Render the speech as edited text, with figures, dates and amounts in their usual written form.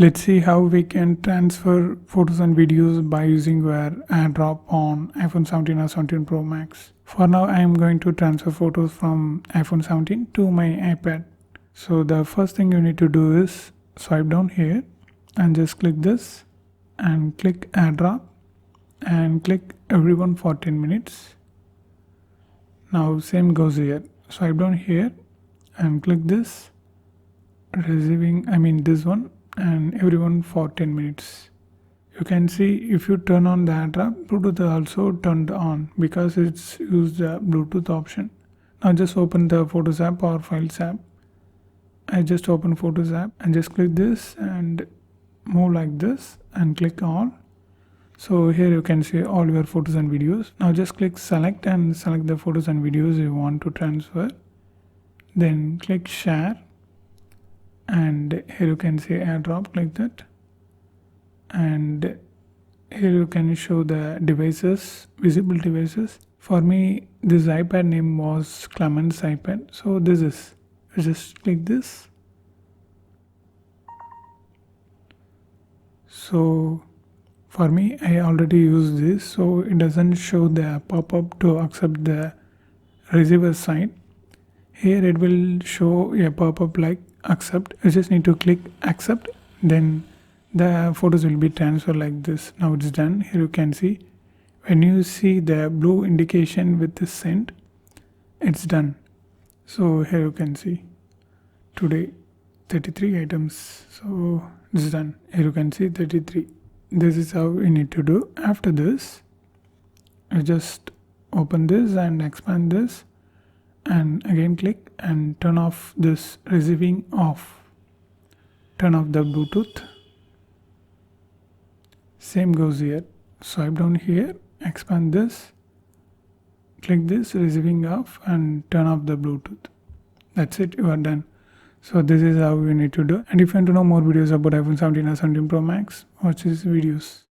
Let's see how we can transfer photos and videos by using your AirDrop on iPhone 17 or 17 Pro Max. For now, I am going to transfer photos from iPhone 17 to my iPad. So the first thing you need to do is swipe down here and just click this and click AirDrop and click everyone for 10 minutes. Now same goes here. Swipe down here and click this this one and everyone for 10 minutes. You can see if you turn on the AirDrop, Bluetooth also turned on because it's used the Bluetooth option. Now just open the Photos app or Files app. I just open Photos app and just click this and move like this and click all. So here you can see all your photos and videos. Now just click select and select the photos and videos you want to transfer. Then click share and here you can see AirDrop, click that. And here you can show the devices, visible devices. For me this iPad name was Clement's iPad. So this is, just click this. So for me, I already use this, so it doesn't show the pop-up to accept the receiver side. Here it will show a pop-up like accept. You just need to click accept, then the photos will be transferred like this. Now it's done. Here you can see, when you see the blue indication with the sent, it's done. So here you can see today 33 items. So it's done. Here you can see 33. This is how we need to do. After this, you just open this and expand this and again click and turn off this receiving off. Turn off the Bluetooth. Same goes here. Swipe down here, expand this, click this receiving off and turn off the Bluetooth. That's it, you are done. So this is how you need to do. And if you want to know more videos about iPhone 17 or 17 Pro Max, watch these videos.